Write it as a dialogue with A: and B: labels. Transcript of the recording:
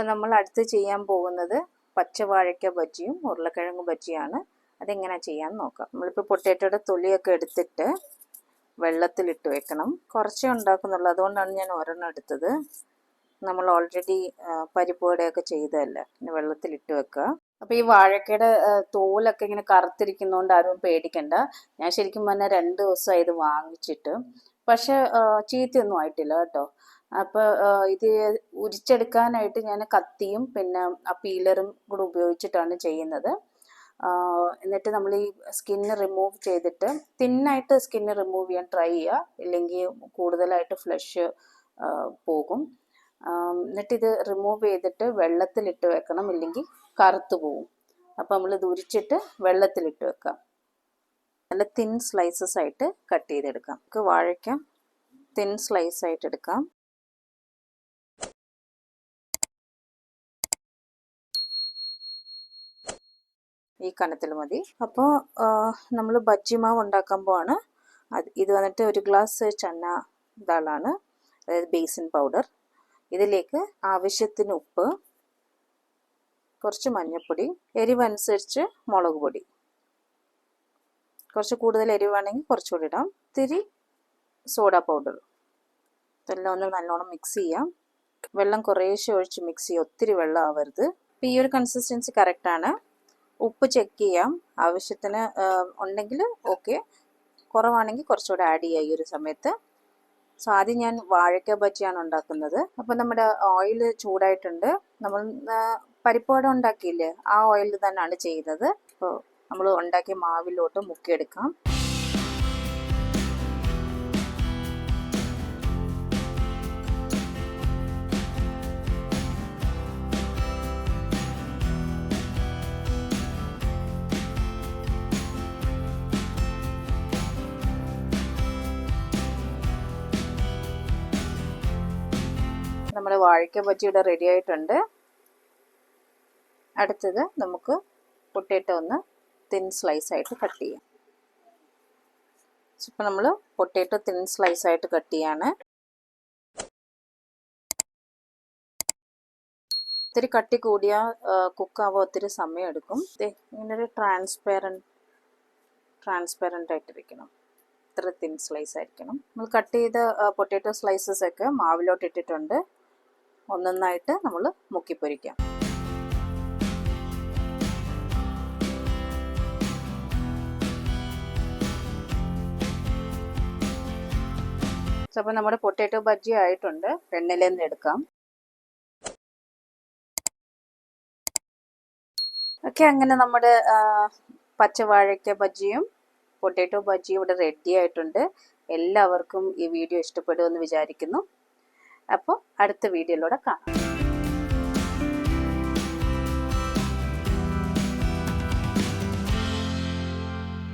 A: അപ്പോൾ നമ്മൾ അടുത്ത് ചെയ്യാൻ പോകുന്നത് പച്ചവാഴയ്ക്ക ബജ്ജിയും ഉരുളക്കിഴങ്ങ് ബജ്ജിയാണ്. അതെങ്ങനെയാണ് ചെയ്യാൻ നോക്കാം. നമ്മളിപ്പോൾ പൊട്ടാറ്റോയുടെ തൊലിയൊക്കെ എടുത്തിട്ട് വെള്ളത്തിലിട്ട് വെക്കണം. കുറച്ചേ ഉണ്ടാക്കുന്നുള്ളൂ, അതുകൊണ്ടാണ് ഞാൻ ഒരെണ്ണം എടുത്തത്. നമ്മൾ ഓൾറെഡി പരിപ്പുവടയൊക്കെ ചെയ്തതല്ലേ, പിന്നെ വെള്ളത്തിലിട്ട് വെക്കുക. അപ്പോൾ ഈ വാഴക്കയുടെ തോലൊക്കെ ഇങ്ങനെ കറുത്തിരിക്കുന്നതുകൊണ്ട് ആരും പേടിക്കണ്ട. ഞാൻ ശരിക്കും പറഞ്ഞാൽ 2 ദിവസമായി ഇത് വാങ്ങിച്ചിട്ട്, പക്ഷെ ചീത്തയൊന്നും ആയിട്ടില്ല കേട്ടോ. അപ്പോൾ ഇത് ഉരിച്ചെടുക്കാനായിട്ട് ഞാൻ കത്തിയും പിന്നെ ആ പീലറും കൂടെ ഉപയോഗിച്ചിട്ടാണ് ചെയ്യുന്നത്. എന്നിട്ട് നമ്മൾ ഈ സ്കിന്ന് റിമൂവ് ചെയ്തിട്ട് തിന്നായിട്ട് സ്കിന്ന് റിമൂവ് ചെയ്യാൻ ട്രൈ ചെയ്യുക, ഇല്ലെങ്കിൽ കൂടുതലായിട്ട് ഫ്ലഷ് പോകും. എന്നിട്ടിത് റിമൂവ് ചെയ്തിട്ട് വെള്ളത്തിലിട്ട് വെക്കണം, ഇല്ലെങ്കിൽ കറുത്ത് പോകും. അപ്പോൾ നമ്മളിത് ഉരിച്ചിട്ട് വെള്ളത്തിലിട്ട് വെക്കാം. നല്ല തിൻ സ്ലൈസസ് ആയിട്ട് കട്ട് ചെയ്തെടുക്കാം. നമുക്ക് വാഴയ്ക്ക തിൻ സ്ലൈസ് ആയിട്ട് എടുക്കാം. ഈ കനത്തിൽ മതി. അപ്പോൾ നമ്മൾ ബജ്ജി മാവ് ഉണ്ടാക്കാൻ പോവാണ്. ഇത് വന്നിട്ട് 1 ഗ്ലാസ് ചന്ന ദാളാണ്, അതായത് ബേസിൻ പൗഡർ. ഇതിലേക്ക് ആവശ്യത്തിന് ഉപ്പ്, കുറച്ച് മഞ്ഞൾപ്പൊടി, എരിവനുസരിച്ച് മുളക് പൊടി, കുറച്ച് കൂടുതൽ എരിവാണെങ്കിൽ കുറച്ചുകൂടി ഇടാം, ഇത്തിരി സോഡ പൗഡർ. ഇതെല്ലാം ഒന്ന് നല്ലോണം മിക്സ് ചെയ്യാം. വെള്ളം കുറേശ്ശെ ഒഴിച്ച് മിക്സ് ചെയ്യുക, ഒത്തിരി വെള്ളം ആവരുത്. അപ്പോൾ ഈ ഒരു കൺസിസ്റ്റൻസി കറക്റ്റാണ്. ഉപ്പ് ചെക്ക് ചെയ്യാം, ആവശ്യത്തിന് ഉണ്ടെങ്കിൽ ഓക്കെ, കുറവാണെങ്കിൽ കുറച്ചുകൂടെ ആഡ് ചെയ്യുക ഈ ഒരു സമയത്ത്. സോ ആദ്യം ഞാൻ വാഴയ്ക്ക ബജ്ജിയാണ് ഉണ്ടാക്കുന്നത്. അപ്പോൾ നമ്മുടെ ഓയിൽ ചൂടായിട്ടുണ്ട്. നമ്മൾ പരിപ്പുവട ഉണ്ടാക്കിയില്ലേ, ആ ഓയിൽ തന്നെയാണ് ചെയ്യുന്നത്. അപ്പോൾ നമ്മൾ ഉണ്ടാക്കിയ മാവിലോട്ട് മുക്കിയെടുക്കാം. നമ്മുടെ വാഴയ്ക്ക ബജ്ജി ഇവിടെ റെഡി ആയിട്ടുണ്ട്. അടുത്തത് നമുക്ക് പൊട്ടാറ്റോ ഒന്ന് തിൻ സ്ലൈസ് ആയിട്ട് കട്ട് ചെയ്യാം. ഇപ്പോൾ നമ്മൾ പൊട്ടാറ്റോ തിൻ സ്ലൈസ് ആയിട്ട് കട്ട് ചെയ്യാണ്. ഒത്തിരി കട്ടി കൂടിയ കുക്കാവാൻ ഒത്തിരി സമയം എടുക്കും. ഇങ്ങനൊരു ട്രാൻസ്പെറൻ്റ് ആയിട്ടിരിക്കണം, ഇത്ര തിൻ സ്ലൈസ് ആയിരിക്കണം. നമ്മൾ കട്ട് ചെയ്ത പൊട്ടാറ്റോ സ്ലൈസസ് ഒക്കെ മാവിലോട്ട് ഇട്ടിട്ടുണ്ട്. ഒന്നൊന്നായിട്ട് നമ്മൾ മുക്കിപ്പൊരിക്കാം. അപ്പോൾ നമ്മുടെ പൊട്ടാറ്റോ ബജ്ജി ആയിട്ടുണ്ട്. എണ്ണയിൽ നിന്ന് എടുക്കാം. ഓക്കെ, അങ്ങനെ നമ്മുടെ പച്ചവാഴയ്ക്ക ബജ്ജിയും പൊട്ടാറ്റോ ബജ്ജിയും ഇവിടെ റെഡി ആയിട്ടുണ്ട്. എല്ലാവർക്കും ഈ വീഡിയോ ഇഷ്ടപ്പെടുമെന്ന് വിചാരിക്കുന്നു. അപ്പോൾ അടുത്ത വീഡിയോയിലൂടെ കാണാം.